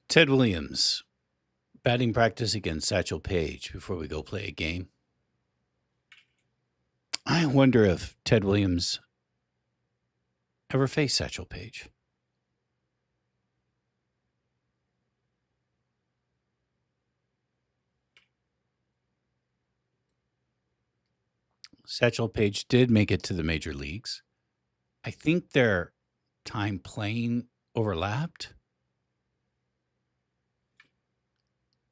Ted Williams, batting practice against Satchel Paige before we go play a game. I wonder if Ted Williams ever faced Satchel Paige. Satchel Paige did make it to the major leagues. I think their time playing overlapped.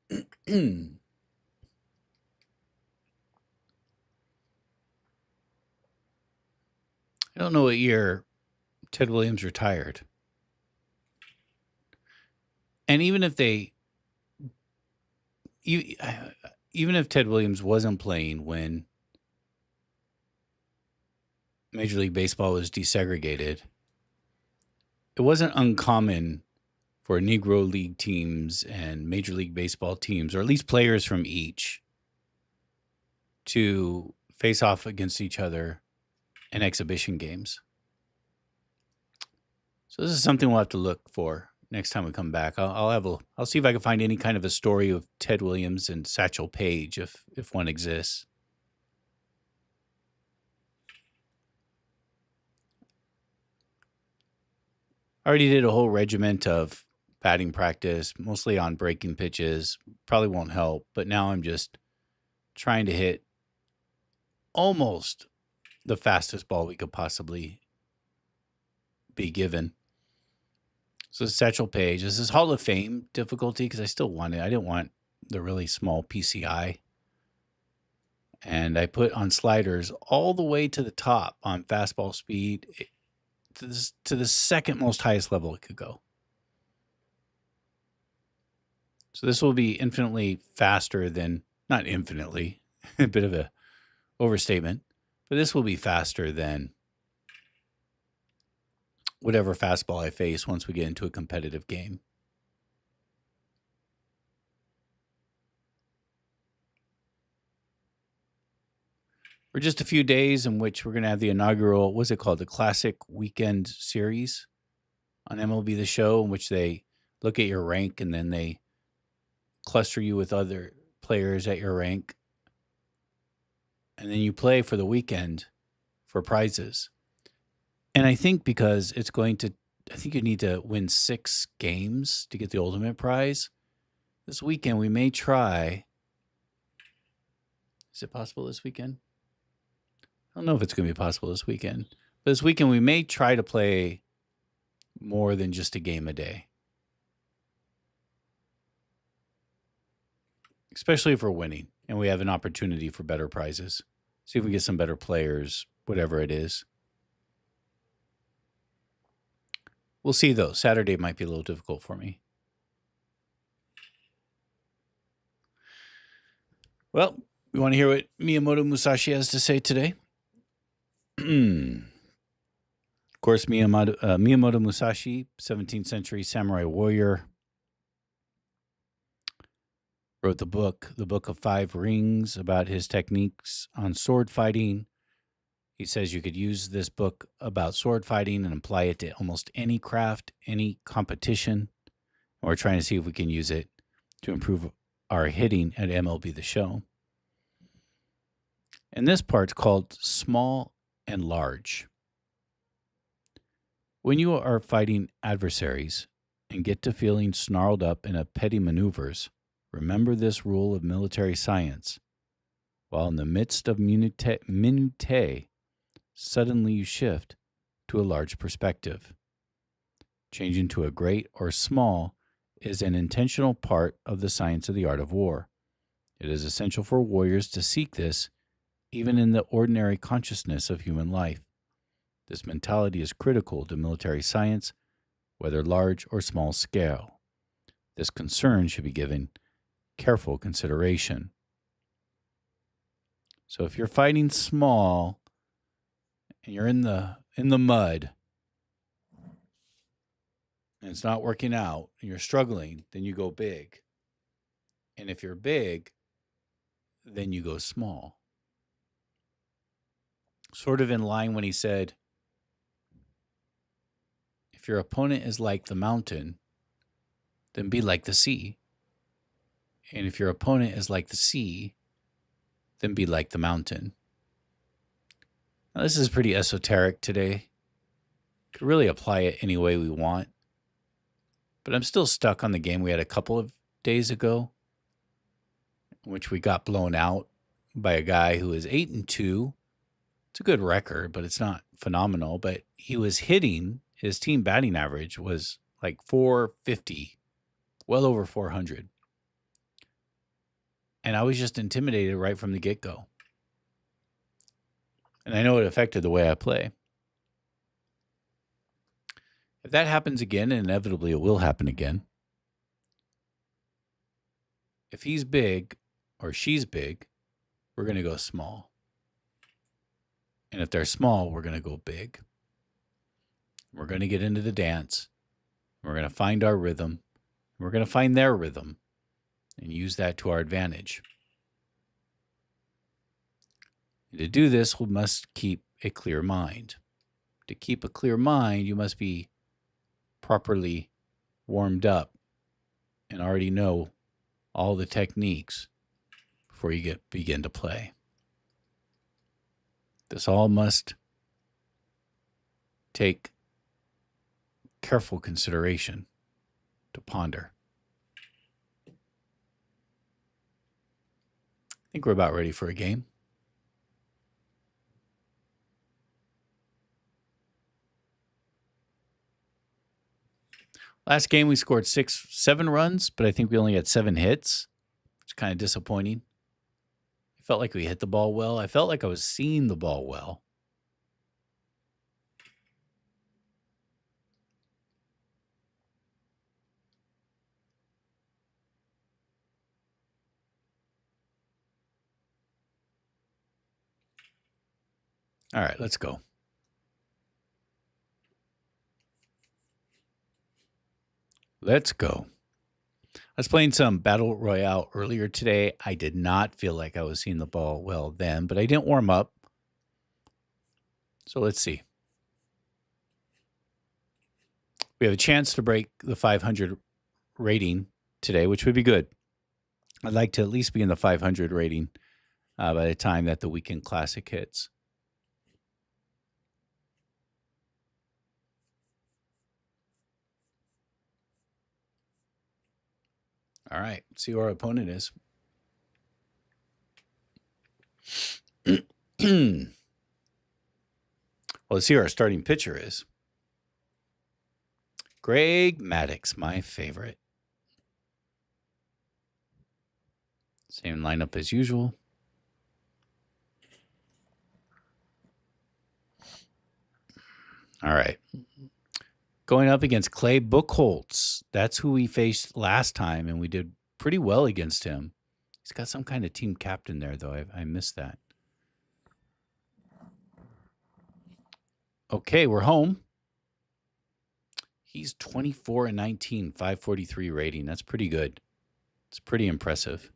I don't know what year Ted Williams retired. And even if even if Ted Williams wasn't playing when Major League Baseball was desegregated, it wasn't uncommon for Negro League teams and Major League Baseball teams, or at least players from each, to face off against each other in exhibition games. So this is something we'll have to look for next time we come back. I'll see if I can find any kind of a story of Ted Williams and Satchel Paige, if one exists. I already did a whole regiment of batting practice, mostly on breaking pitches. Probably won't help, but now I'm just trying to hit almost the fastest ball we could possibly be given. So Satchel Paige, this is Hall of Fame difficulty because I still want it. I didn't want the really small PCI. And I put on sliders all the way to the top on fastball speed to the second most highest level it could go. So this will be infinitely faster than, not infinitely, a bit of a overstatement, but this will be faster than whatever fastball I face once we get into a competitive game. For just a few days in which we're going to have the inaugural, what's it called? The Classic Weekend Series on MLB The Show, in which they look at your rank and then they cluster you with other players at your rank. And then you play for the weekend for prizes. And I think because I think you need to win 6 games to get the ultimate prize. This weekend we may try. Is it possible this weekend? I don't know if it's going to be possible this weekend. But this weekend we may try to play more than just a game a day. Especially if we're winning and we have an opportunity for better prizes. See if we get some better players, whatever it is. We'll see, though. Saturday might be a little difficult for me. Well, we want to hear what Miyamoto Musashi has to say today. Of course, Miyamoto Musashi, 17th century samurai warrior, wrote the Book of Five Rings, about his techniques on sword fighting. He says you could use this book about sword fighting and apply it to almost any craft, any competition. And we're trying to see if we can use it to improve our hitting at MLB The Show. And this part's called Small and Large. When you are fighting adversaries and get to feeling snarled up in a petty maneuvers, remember this rule of military science. While in the midst of minutiae, suddenly you shift to a large perspective. Changing to a great or small is an intentional part of the science of the art of war. It is essential for warriors to seek this even in the ordinary consciousness of human life. This mentality is critical to military science, whether large or small scale. This concern should be given careful consideration. So if you're fighting small and you're in the mud and it's not working out and you're struggling, then you go big. And if you're big, then you go small. Sort of in line when he said, if your opponent is like the mountain, then be like the sea. And if your opponent is like the sea, then be like the mountain. Now, this is pretty esoteric today. Could really apply it any way we want. But I'm still stuck on the game we had a couple of days ago, in which we got blown out by a guy who is 8-2. It's a good record, but it's not phenomenal. But he was hitting, his team batting average was like 450, well over 400. And I was just intimidated right from the get-go. And I know it affected the way I play. If that happens again, and inevitably it will happen again, if he's big or she's big, we're going to go small. And if they're small, we're going to go big. We're going to get into the dance. We're going to find our rhythm. We're going to find their rhythm and use that to our advantage. And to do this, we must keep a clear mind. To keep a clear mind, you must be properly warmed up and already know all the techniques before you begin to play. This all must take careful consideration to ponder. I think we're about ready for a game. Last game we scored 7 runs, but I think we only had 7 hits, which is kind of disappointing. I felt like we hit the ball well. I felt like I was seeing the ball well. All right, let's go. Let's go. I was playing some Battle Royale earlier today. I did not feel like I was seeing the ball well then, but I didn't warm up. So let's see. We have a chance to break the 500 rating today, which would be good. I'd like to at least be in the 500 rating by the time that the Weekend Classic hits. All right, let's see who our opponent is. Well, let's see who our starting pitcher is. Greg Maddux, my favorite. Same lineup as usual. All right. Going up against Clay Buchholz. That's who we faced last time, and we did pretty well against him. He's got some kind of team captain there, though. I missed that. Okay, we're home. He's 24-19, 543 rating. That's pretty good. It's pretty impressive.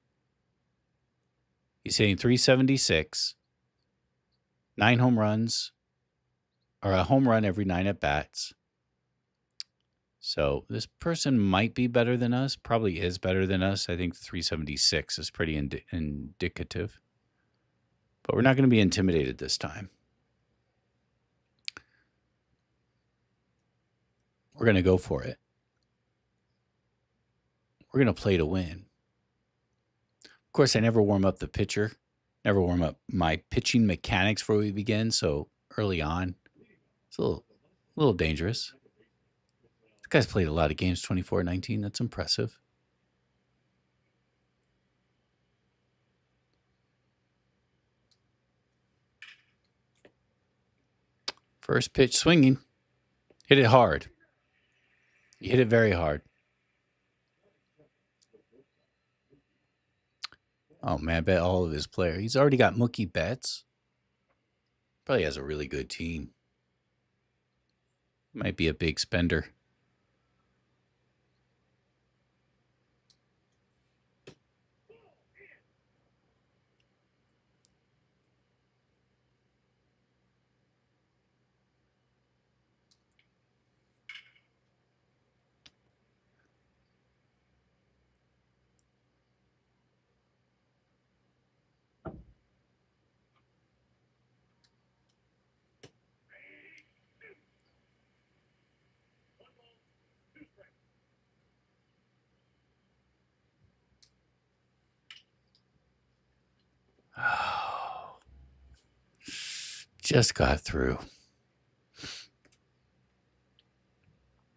He's hitting 376, 9 home runs, or a home run every 9 at-bats. So this person might be better than us, probably is better than us. I think 376 is pretty indicative. But we're not going to be intimidated this time. We're going to go for it. We're going to play to win. Of course, I never warm up the pitcher, never warm up my pitching mechanics before we begin. So early on, it's a little dangerous. This guy's played a lot of games, 24-19. That's impressive. First pitch swinging. Hit it hard. He hit it very hard. Oh, man, I bet all of his players. He's already got Mookie Betts. Probably has a really good team. Might be a big spender. Just got through.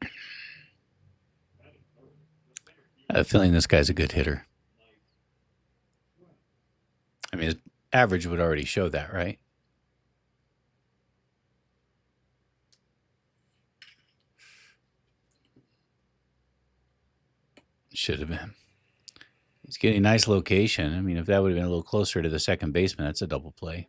I have a feeling this guy's a good hitter. I mean, his average would already show that, right? Should have been. He's getting a nice location. I mean, if that would have been a little closer to the second baseman, that's a double play.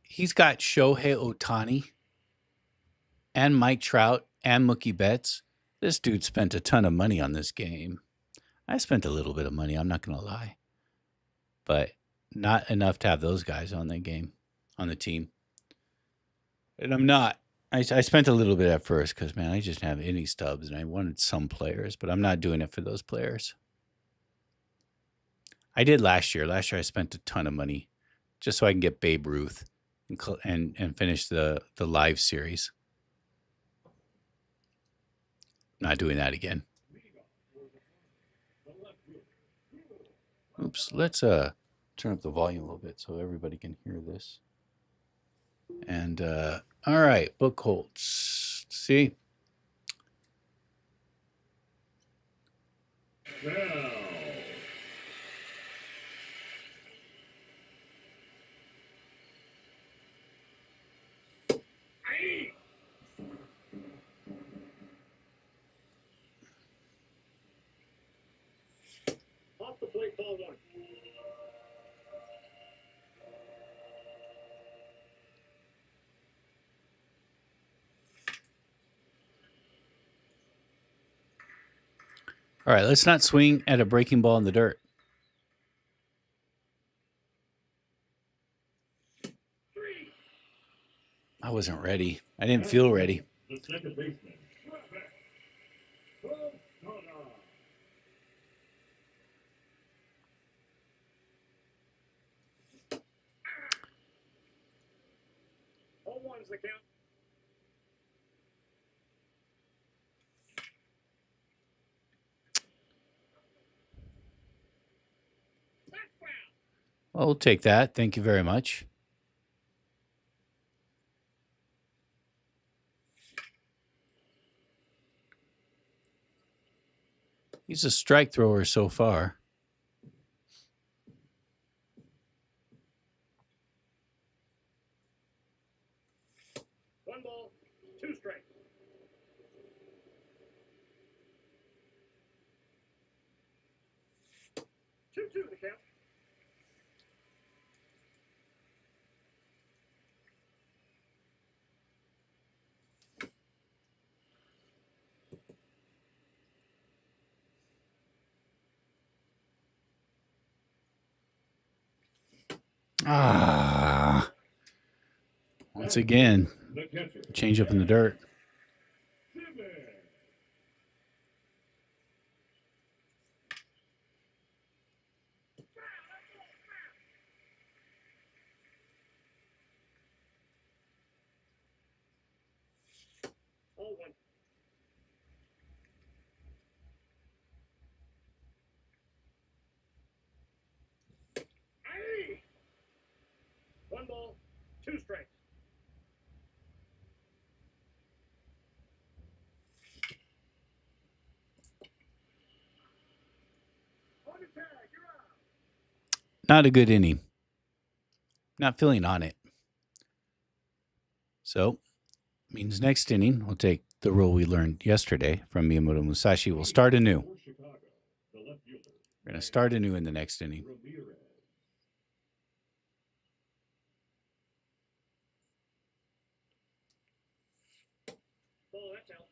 He's got Shohei Ohtani and Mike Trout and Mookie Betts. This dude spent a ton of money on this game. I spent a little bit of money, I'm not going to lie. But not enough to have those guys on the game, on the team. And I'm not. I spent a little bit at first because, man, I just didn't have any stubs and I wanted some players, but I'm not doing it for those players. I did last year. Last year I spent a ton of money just so I can get Babe Ruth and finish the live series. Not doing that again. Oops. Let's turn up the volume a little bit so everybody can hear this. And all right, book holds. See? Off the plate, ball one. All right, let's not swing at a breaking ball in the dirt. I wasn't ready. I didn't feel ready. The second baseman. All one's the count. Well, we'll take that. Thank you very much. He's a strike thrower so far. One ball, two strikes. Two the count. Ah. Once again, change up in the dirt. All one. Aye. One ball, two strikes. On the tag, you're out. Not a good inning. Not feeling on it. So, means next inning, we'll take the rule we learned yesterday from Miyamoto Musashi. We'll start anew. We're going to start anew in the next inning. Ball, that's out.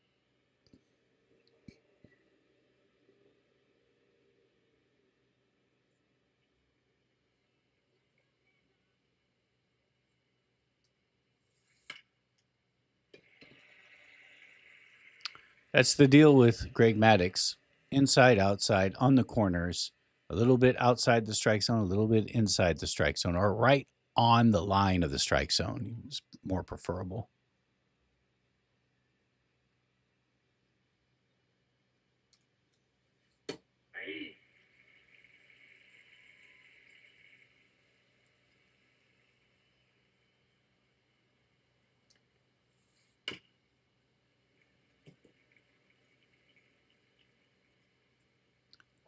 That's the deal with Greg Maddux. Inside, outside, on the corners, a little bit outside the strike zone, a little bit inside the strike zone, or right on the line of the strike zone. It was more preferable.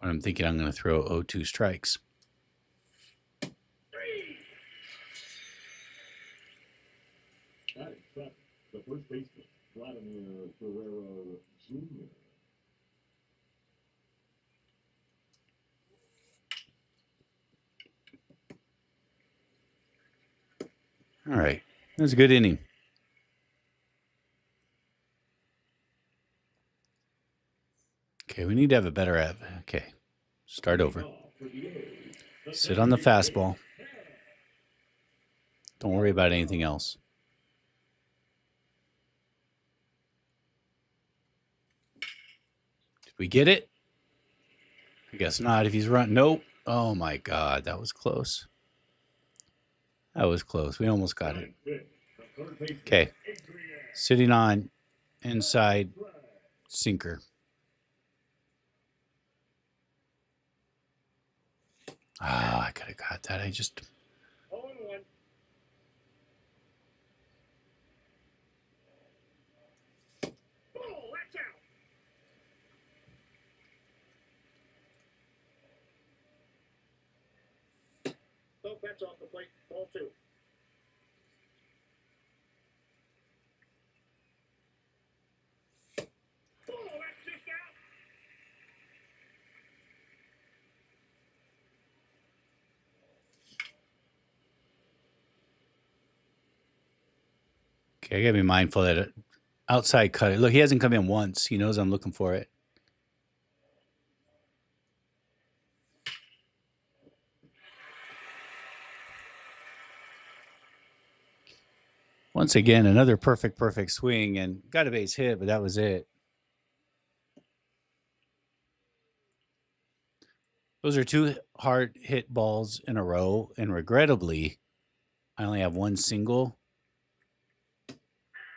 When I'm thinking I'm going to throw 0-2 strikes. The first baseman, Vladimir Guerrero Jr. All right. That was a good inning. Okay, we need to have a better app. Okay, start over. Sit on the fastball. Don't worry about anything else. Did we get it? I guess not. If he's run, nope. Oh my God, that was close. That was close. We almost got it. Okay, sitting on inside sinker. I could have got that. I just. 0-1. Ball, that's out. No catch off the plate. Ball 2. Ball, that's just out. Okay, I gotta be mindful that it, outside cut. Look, he hasn't come in once. He knows I'm looking for it. Once again, another perfect swing and got a base hit, but that was it. Those are 2 hard hit balls in a row, and regrettably, I only have 1 single,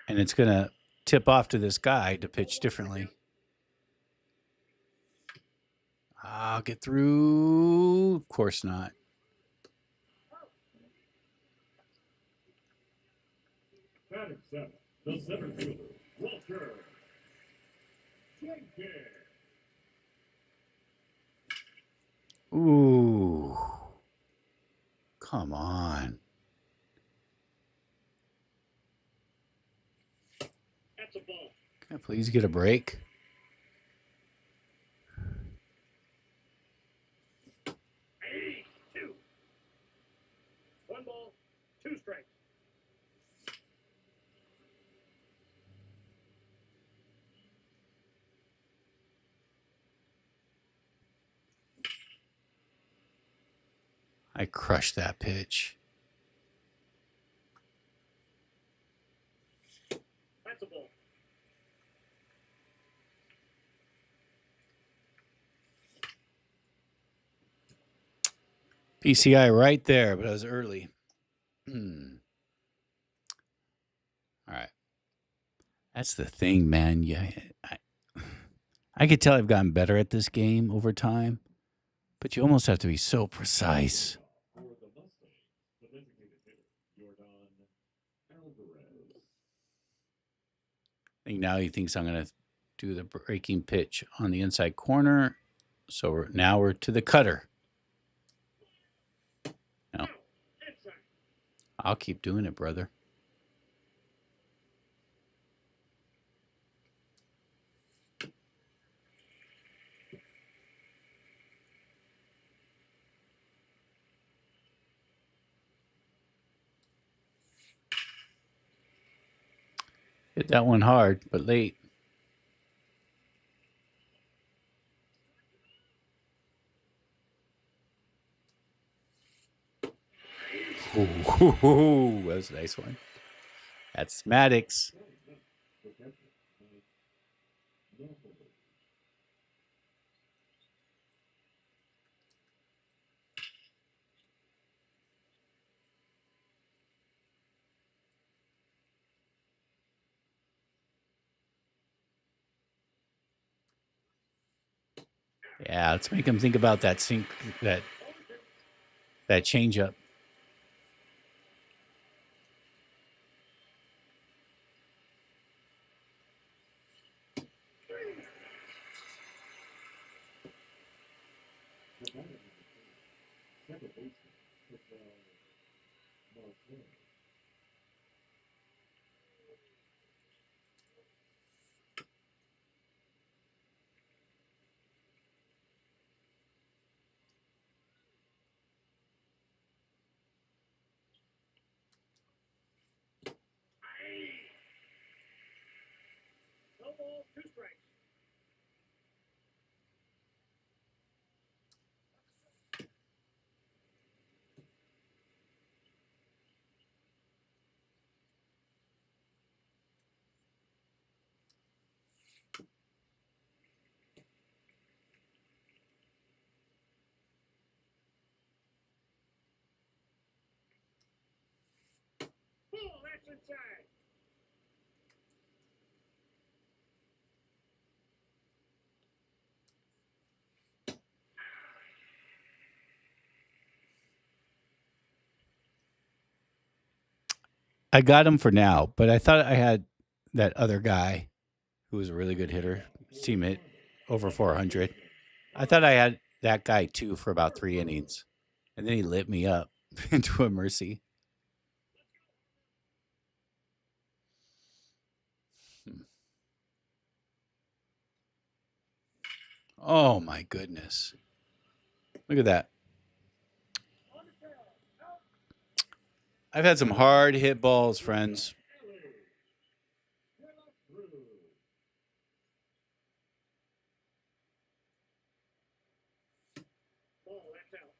and it's going to tip off to this guy to pitch differently. I'll get through. Of course not. Batting 7, the center fielder, Walter Jenkins. Ooh. Come on. That's a ball. Can I please get a break? Hey, 2. 1 ball, 2 strikes. I crushed that pitch. That's a ball. PCI right there, but I was early. All right. That's the thing, man. Yeah, I could tell I've gotten better at this game over time, but you almost have to be so precise. For the Mustangs, the designated hitter, Jordan Alvarez. I think now he thinks I'm going to do the breaking pitch on the inside corner. So now we're to the cutter. No, I'll keep doing it, brother. Hit that one hard, but late. Ooh, that was a nice one. That's Maddox. Yeah, let's make him think about that that changeup. Second baseman, Martin. No ball, 2 strikes. Ball, that's inside. I got him for now, but I thought I had that other guy who was a really good hitter, teammate, over 400. I thought I had that guy too for about 3 innings, and then he lit me up into a mercy. Oh my goodness! Look at that. I've had some hard hit balls, friends. Ball, that's out.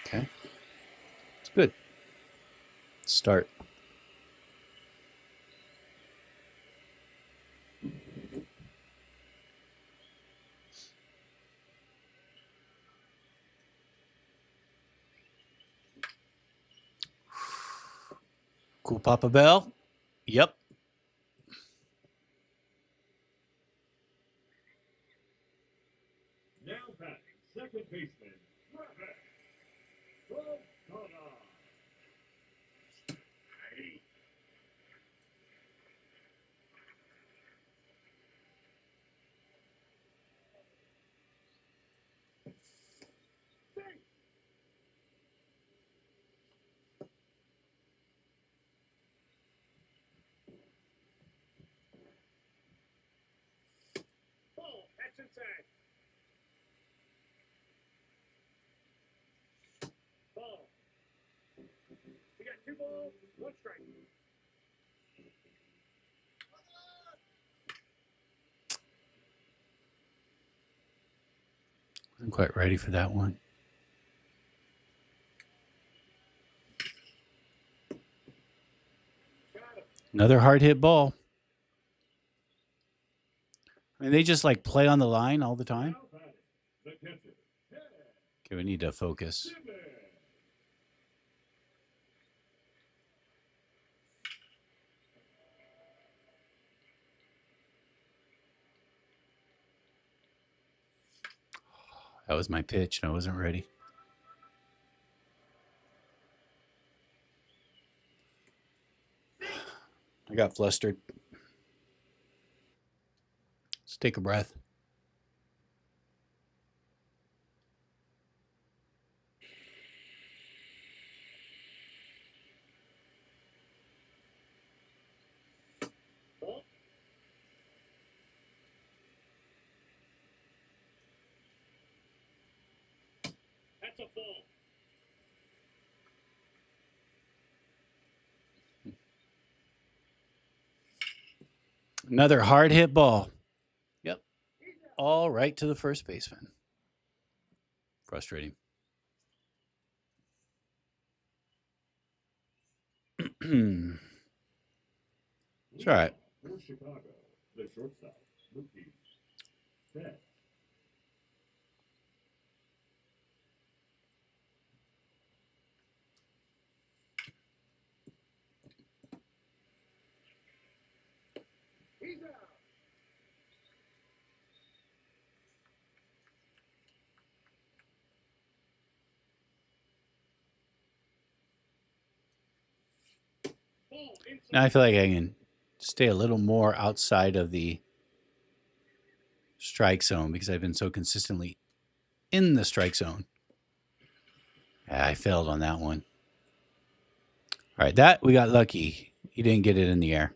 Okay, it's good. Start. Cool, Papa Bell. Yep. Now batting, second baseman, Rabbit. Rob. Ball, that's inside. Ball. We got 2 balls, 1 strike. Wasn't quite ready for that one. Another hard hit ball. I mean, they just like play on the line all the time. Now batting, the catcher, Ted Okay, we need to focus. Simmons. That was my pitch, and I wasn't ready. I got flustered. Let's take a breath. Ball. That's a ball. Another hard hit ball. Yep. All right to the first baseman. Frustrating. It's all right. For Chicago, the shortstop, Mookie Betts. He's out. Now I feel like I can stay a little more outside of the strike zone because I've been so consistently in the strike zone. Yeah, I failed on that one. All right, that we got lucky. He didn't get it in the air.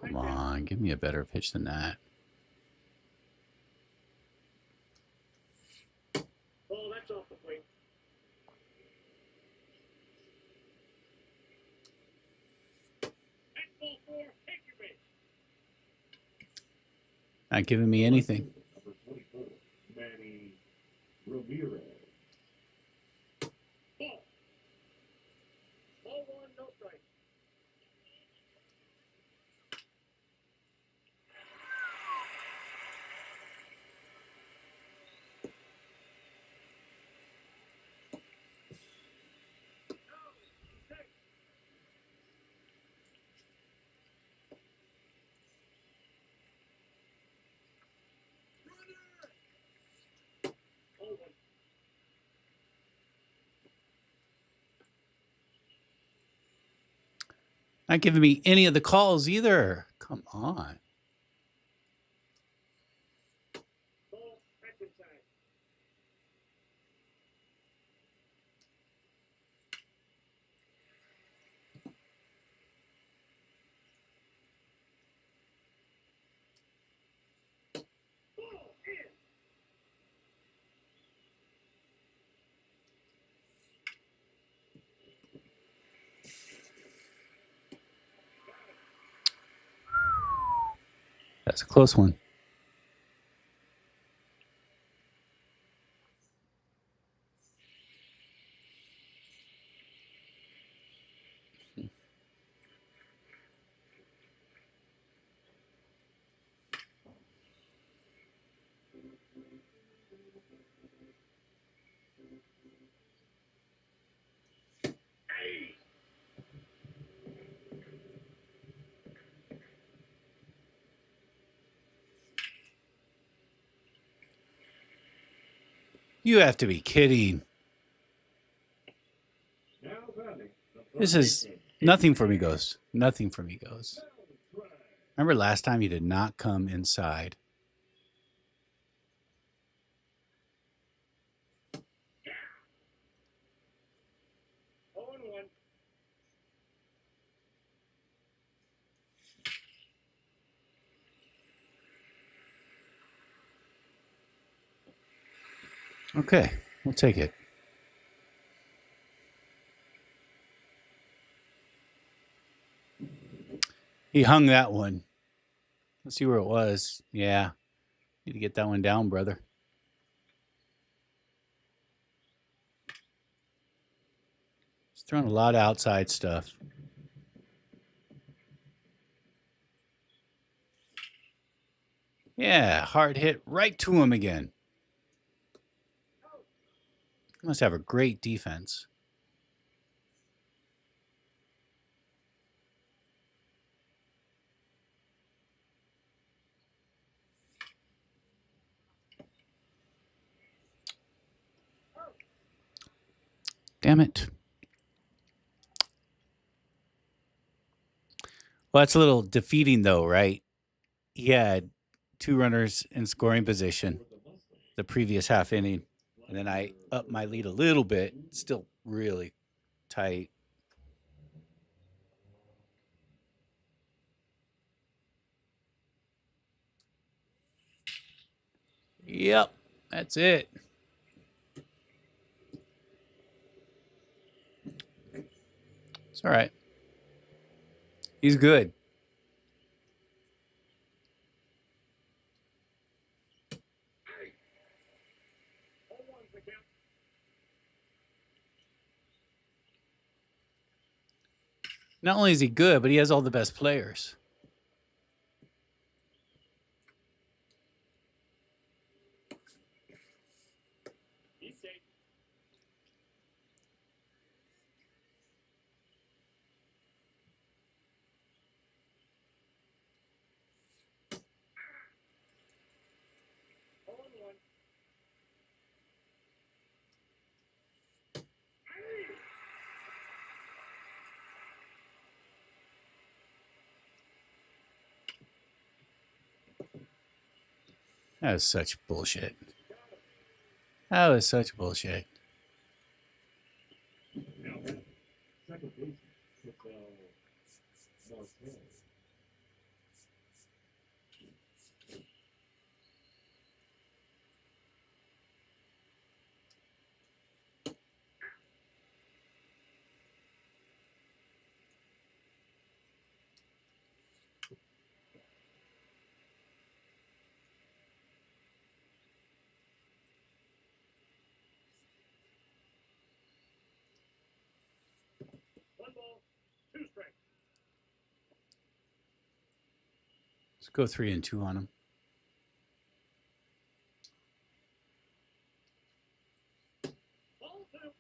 Come on, give me a better pitch than that. Oh, that's off the plate. That's ball four. Take your base. Not giving me anything. Number 24, Manny Ramirez. Ball. Ball one, no strike. Not giving me any of the calls either. Come on. Ball, back inside. Ball in. That's a close one. You have to be kidding. Now batting. This is nothing for me, Ghost. Nothing for me, Ghost. Remember last time you did not come inside. Oh, and one. Okay, we'll take it. He hung that one. Let's see where it was. Yeah. Need to get that one down, brother. He's throwing a lot of outside stuff. Yeah, hard hit right to him again. Must have a great defense. Damn it. Well, that's a little defeating, though, right? He had 2 runners in scoring position the previous half inning, and then I upped my lead a little bit. Still really tight. Yep, that's it. All right. He's good. Not only is he good, but he has all the best players. That was such bullshit. That was such bullshit. Now, second baseman, Giselle Martel. One ball, two strikes. Let's go 3-2 on him. Ball two.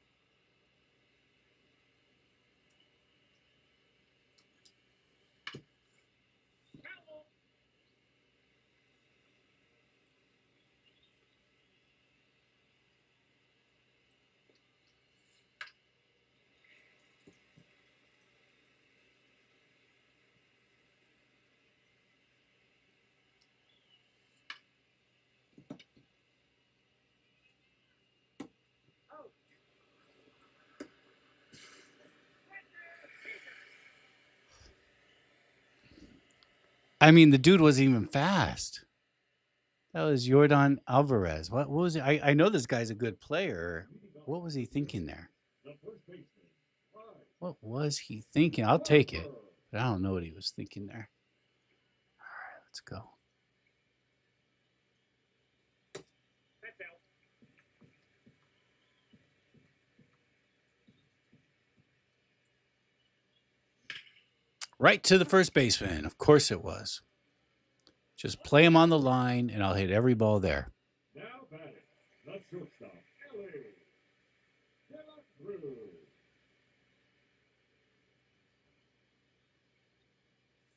Foul ball. I mean, the dude wasn't even fast. That was Jordan Alvarez. What was it? I know this guy's a good player. What was he thinking there? The first baseman, Ryan What was he thinking? I'll take it, but I don't know what he was thinking there. All right, let's go. That's out. Right to the first baseman. Of course it was. Just play him on the line, and I'll hit every ball there. Now batting, the shortstop, Ellie De La Cruz.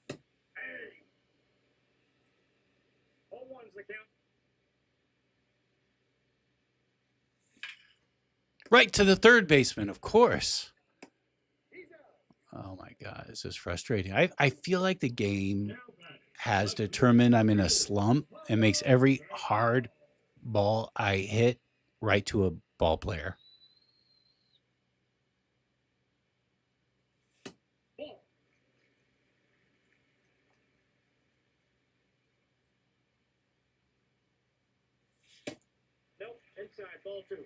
Hey! 0-1's the count. Right to the third baseman, of course. He's out. Oh my God, this is frustrating. I feel like the game Now batting, has determined I'm in a slump and makes every hard ball I hit right to a ball player. ball. Nope, inside, ball two.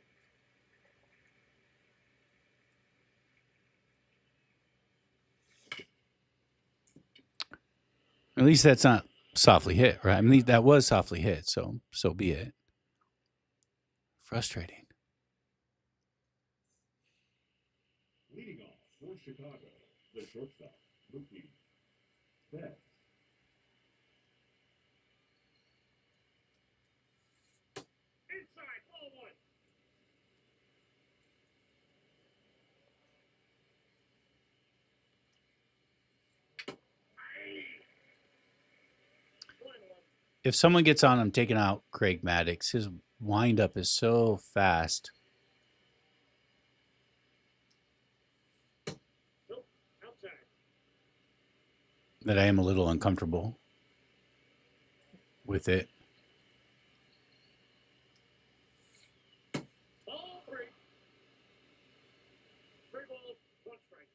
At least that's not softly hit, right? I mean, that was softly hit, so be it. Frustrating. Leading off for Chicago, the shortstop, Mookie Betts. Inside, ball one. If someone gets on, I'm taking out Craig Maddox. His windup is so fast. Nope, outside. That I am a little uncomfortable with it. Ball three. Three balls, one strike.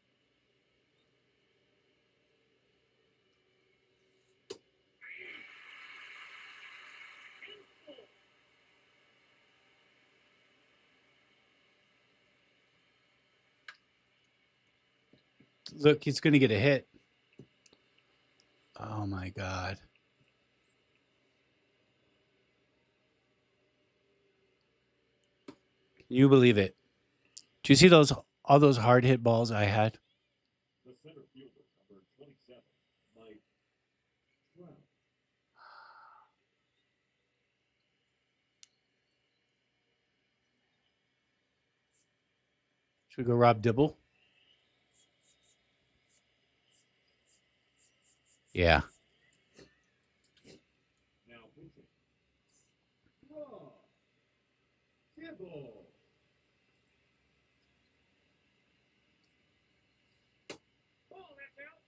Look, he's going to get a hit. Oh my God. Can you believe it? Do you see all those hard hit balls I had? The center fielder, number 27, Mike Trout. Should we go Rob Dibble? Yeah. Now pitching. Rob Dibble. Ball, that's out.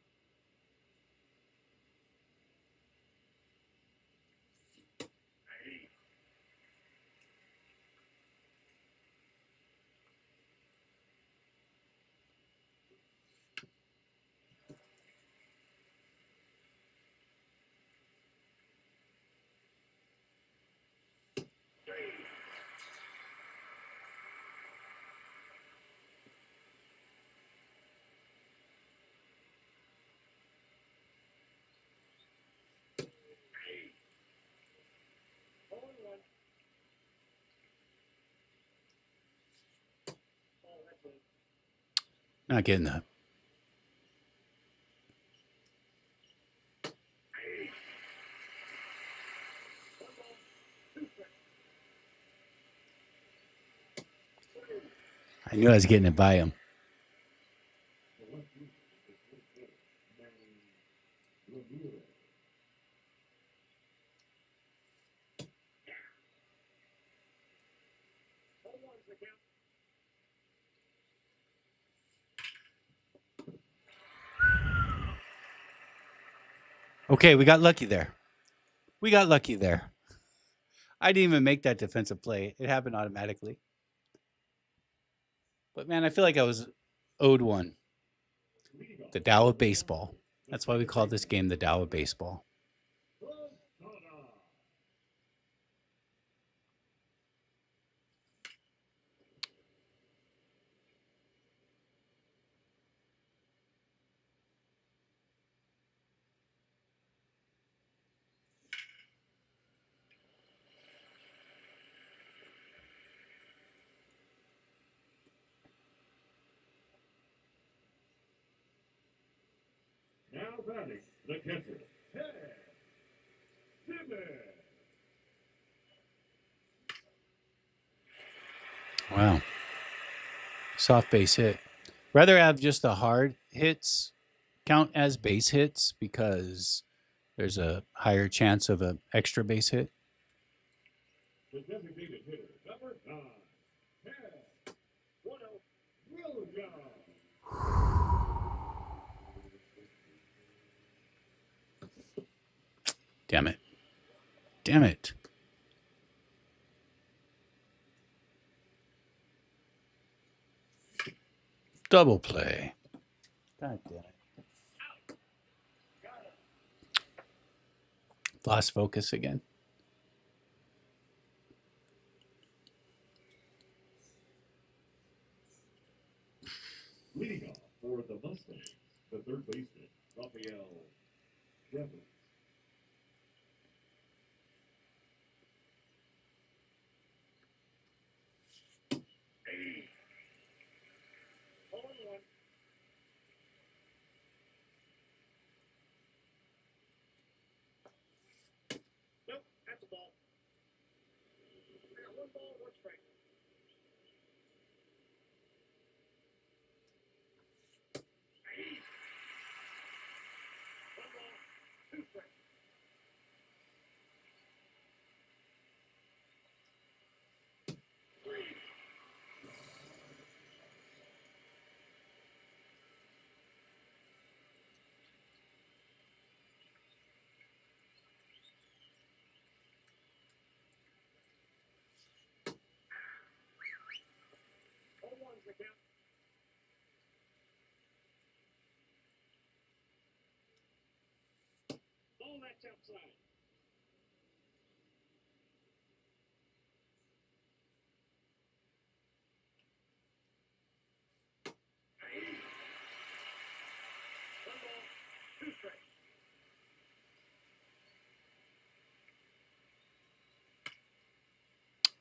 Not getting that. I knew I was getting it by him. Okay, we got lucky there. We got lucky there. I didn't even make that defensive play. It happened automatically. But man, I feel like I was owed one. The Tao of baseball. That's why we call this game the Tao of baseball. Now batting, the catcher, Ted Simmons. Wow. Soft base hit. Rather have just the hard hits count as base hits because there's a higher chance of an extra base hit. The designated hitter, number 9, Ted Williams. Damn it. Damn it. Double play. God damn it. Lost focus again. Leading off for the Mustangs, the third baseman, Rafael Devers. Nope, that's a ball. I got one ball, one strike. One ball, two strikes. One's the count. Ball that's outside.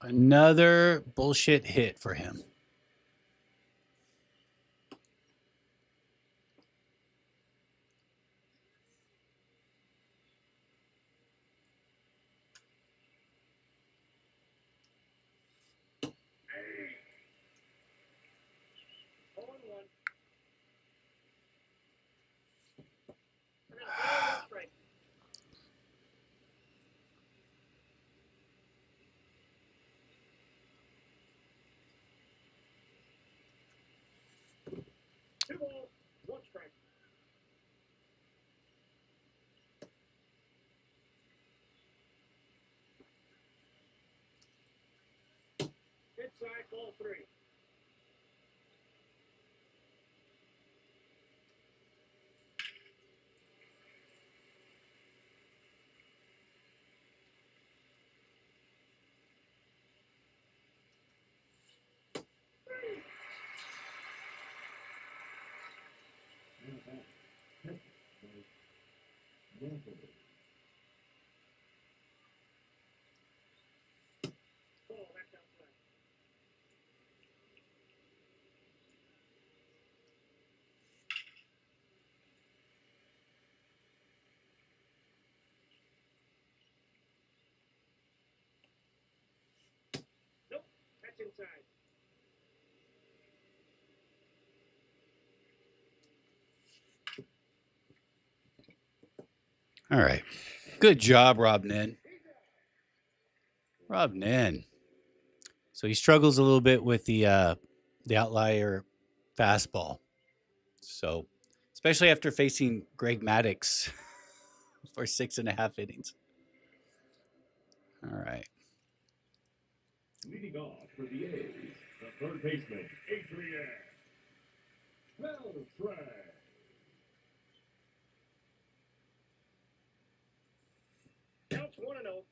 Another bullshit hit for him. Two balls, one strike. Inside ball three. Ball, that's outside. Nope, that's inside. All right. Good job, Rob Nen. Rob Nen. So he struggles a little bit with the outlier fastball. So, especially after facing Greg Maddux for 6.5 innings. All right. Leading off for the A's, the third baseman, Adrian Beltre. Counts 1-0.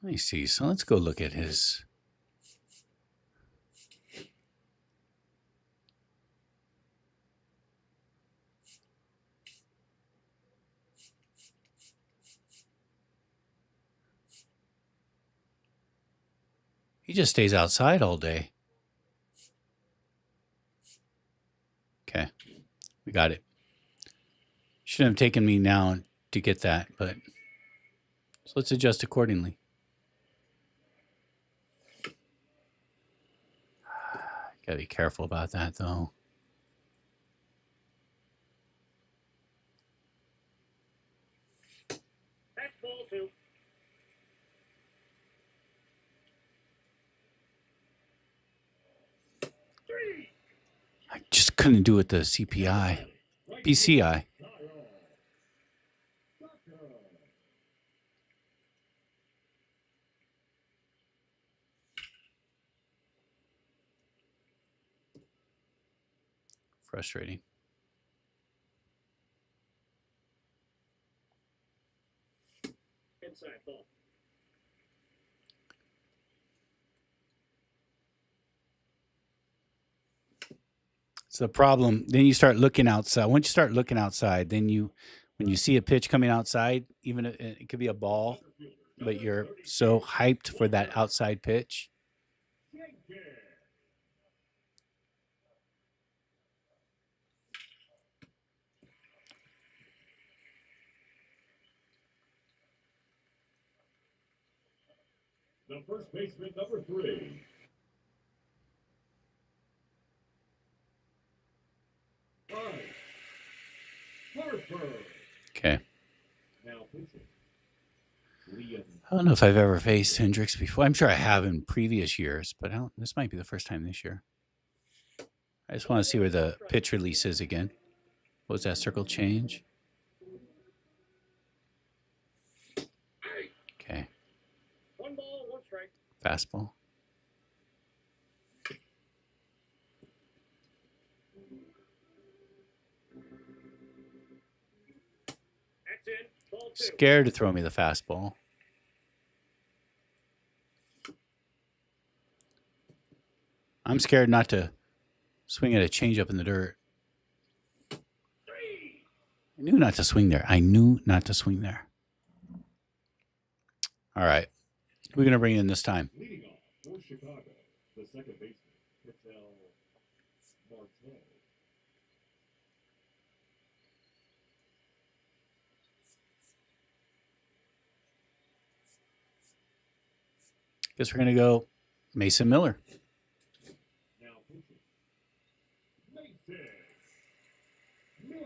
Let me see. So let's go look at his. He just stays outside all day. Okay. We got it. Shouldn't have taken me now to get that, but so let's adjust accordingly. Gotta be careful about that, though. That's ball two. Three. I just couldn't do it the CPI. PCI. Frustrating. Inside ball. It's the problem. Then you start looking outside. Once you start looking outside, then when you see a pitch coming outside, even it could be a ball, but you're so hyped for that outside pitch. The first baseman, number 3. Harper. Okay. Now pitching. Liam. I don't know if I've ever faced Hendricks before. I'm sure I have in previous years, but this might be the first time this year. I just want to see where the pitch release is again. What was that circle change? Okay. 1 ball, 1 strike. Fastball. That's in. Ball 2. Scared to throw me the fastball. I'm scared not to Swing at a changeup in the dirt. I knew not to swing there. I knew not to swing there. All right. Who are we going to bring in this time? Leading off for Chicago, the second baseman, Ketel Marte. Guess we're going to go Mason Miller. Now pitching, Mason Miller.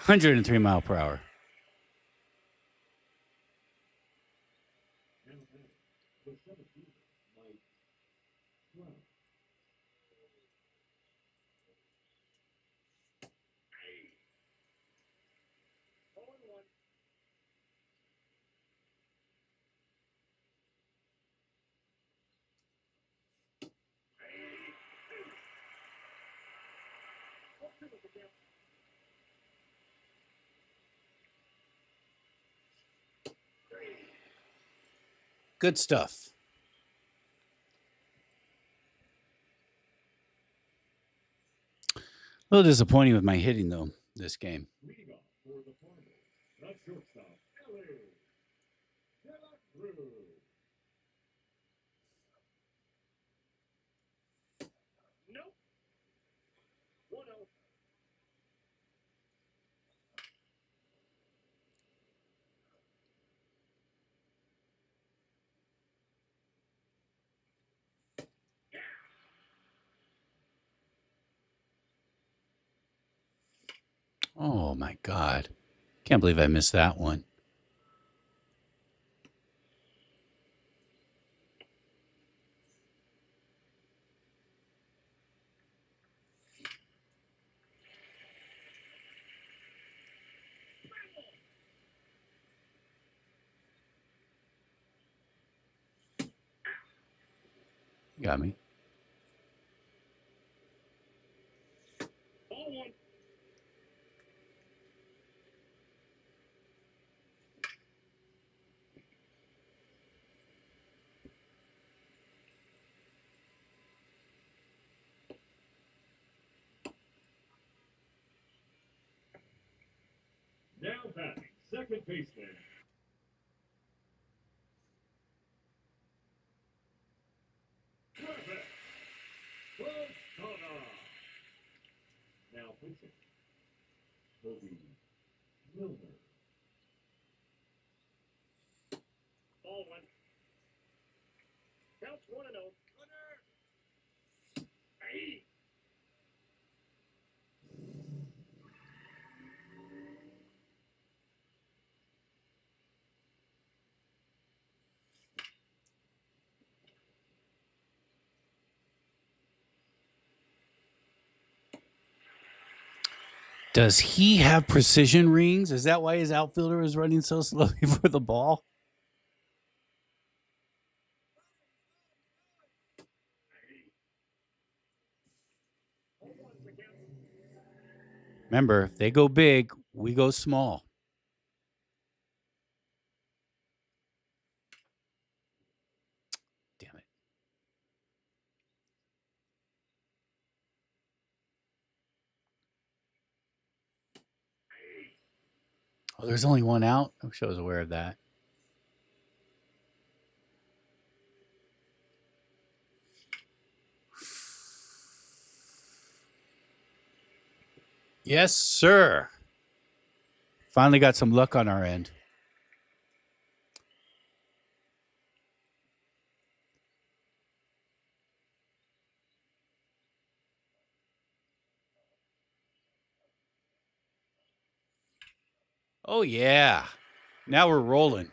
Hundred and 3 mph. Now batting, the 17th, Mike Trout. Good stuff. A little disappointing with my hitting, though, this game. Leading off for the Cardinals, the shortstop, Ellie De La Cruz. Nope. 1-0. Oh, my God. Can't believe I missed that one. You got me. Ball one. Now batting, second baseman. Travis Pastrana. Now pitching, Kobe Milner. Ball one. Counts 1-0. Hey. Does he have precision rings? Is that why his outfielder is running so slowly for the ball? Remember, if they go big, we go small. Damn it. Oh, there's only one out? I wish I was aware of that. Yes, sir. Finally got some luck on our end. Oh, yeah. Now we're rolling.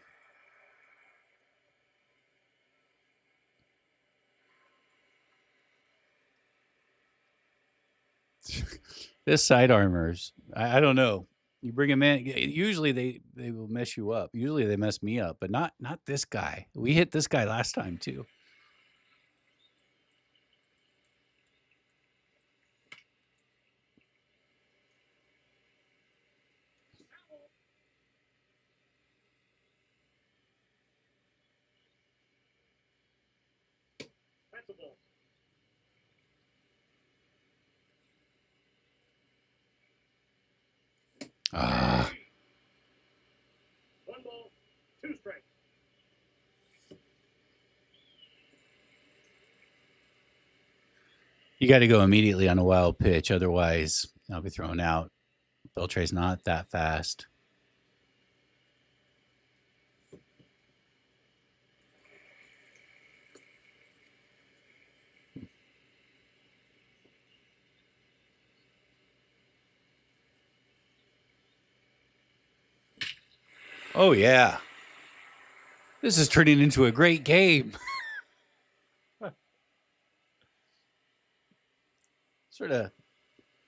This sidearmers, I don't know. You bring them in. Usually they will mess you up. Usually they mess me up, but not this guy. We hit this guy last time too. That's a ball. Ah, One ball, two strikes. you got to go immediately on a wild pitch, otherwise I'll be thrown out. Beltre's not that fast. Oh yeah, this is turning into a great game. Sort of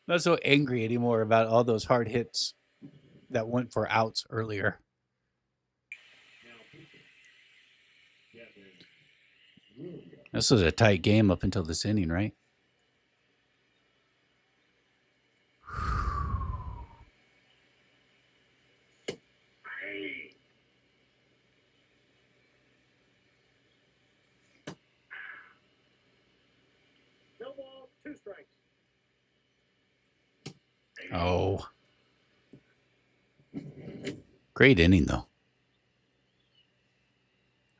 not so angry anymore about all those hard hits that went for outs earlier. Now pitching. Kevin Williams. This was a tight game up until this inning, right? No ball, two strikes. Oh, great inning though.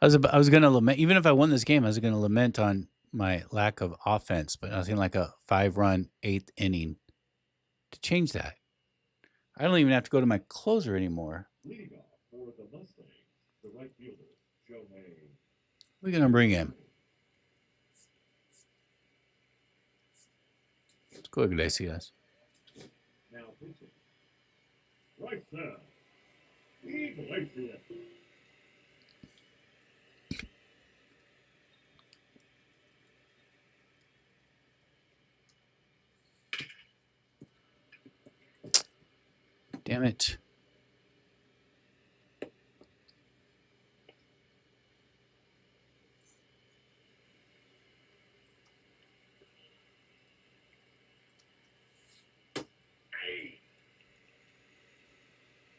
I was gonna lament, even if I won this game, I was gonna lament on my lack of offense, but nothing like a 5-run 8th inning to change that. I don't even have to go to my closer anymore. Leading off for the Mustangs, the right fielder, Joe May. We're gonna bring in. Let's go, Iglesias. Now pitching. Right there. Iglesias. Damn it.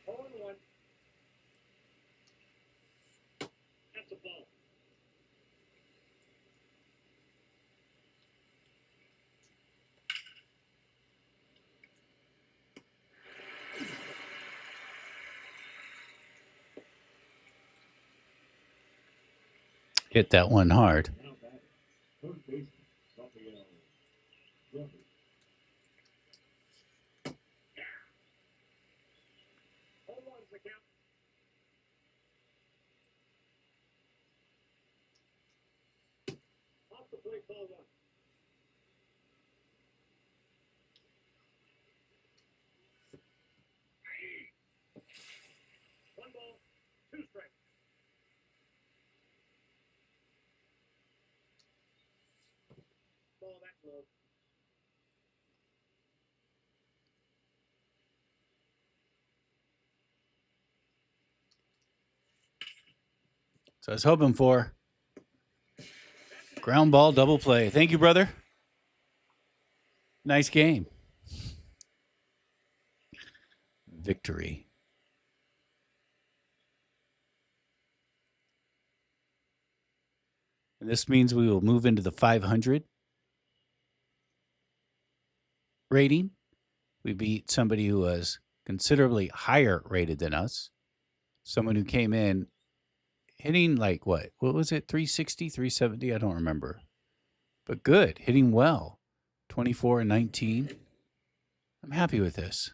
On one. That's a ball. Hit that one hard. Now batting. Third baseman, Rafael Jeffers. Home runs the count. Off the plate, ball one. One ball, two strikes. Ball that low. So I was hoping for ground ball double play. Thank you, brother. Nice game. victory. And this means we will move into the 500 rating. We beat somebody who was considerably higher rated than us. Someone who came in hitting like what was it? 360, 370? I don't remember. But good, hitting well. 24 and 19. I'm happy with this.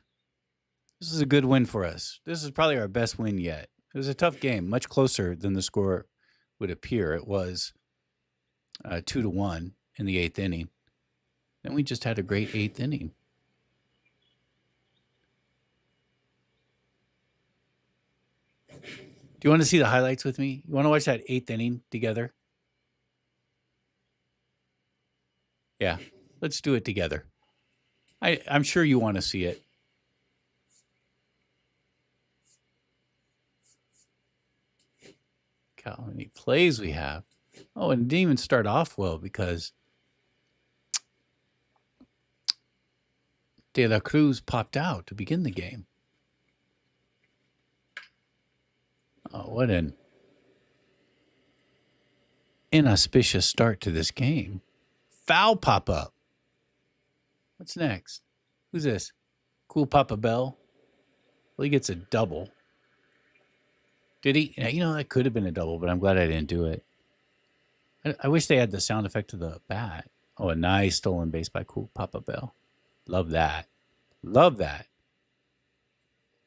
This is a good win for us. This is probably our best win yet. It was a tough game, much closer than the score would appear. It was 2-1 in the 8th inning. Then we just had a great 8th inning. Do you want to see the highlights with me? You want to watch that 8th inning together? Yeah, let's do it together. I'm sure you want to see it. Look how many plays we have. Oh, and it didn't even start off well because De La Cruz popped out to begin the game. Oh, what an inauspicious start to this game. Foul pop up. What's next? Who's this? Cool Papa Bell. Well, he gets a double. Did he? You know, that could have been a double, but I'm glad I didn't do it. I wish they had the sound effect of the bat. Oh, a nice stolen base by Cool Papa Bell. Love that. Love that.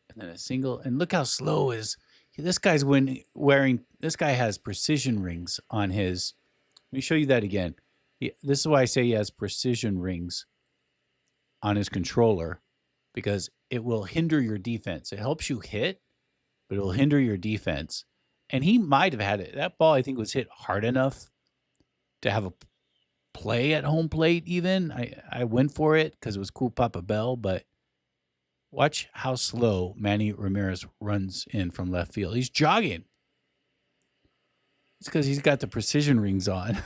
And then a single. And look how slow is. This guy's this guy has precision rings on his. Let me show you that again. This is why I say he has precision rings on his controller, because it will hinder your defense. It helps you hit, but it will hinder your defense. And he might have had it. That ball, I think, was hit hard enough to have a play at home plate even. I went for it because it was Cool Papa Bell, but watch how slow Manny Ramirez runs in from left field. He's jogging. It's because he's got the precision rings on.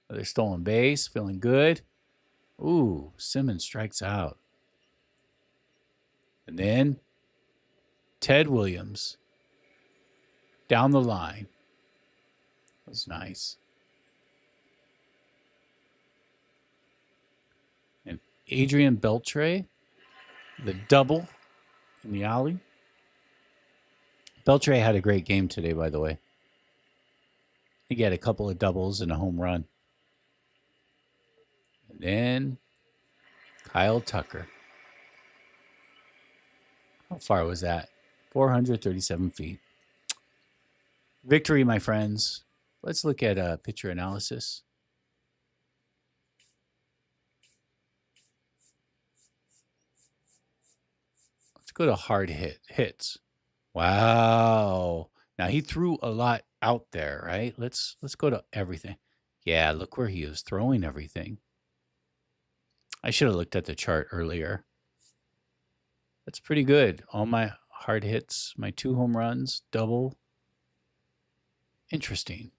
Another stolen base, feeling good. Ooh, Simmons strikes out. And then Ted Williams down the line. That was nice. And Adrian Beltre, the double in the alley. Beltre had a great game today, by the way. I think he had a couple of doubles and a home run. And then Kyle Tucker. How far was that? 437 feet. Victory, my friends. Let's look at pitcher analysis. Let's go to hard hits. Wow. Now he threw a lot out there, right? Let's go to everything. Yeah, look where he was throwing everything. I should have looked at the chart earlier. That's pretty good. All my hard hits, my 2 home runs, double. Interesting.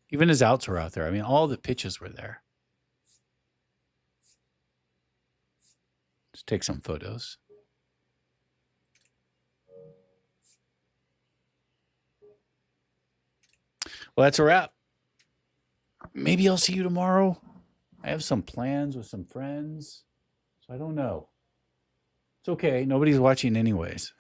Even his outs were out there. I mean, all the pitches were there. Let's take some photos. Well, that's a wrap. Maybe I'll see you tomorrow. I have some plans with some friends, so I don't know. It's okay. Nobody's watching anyways.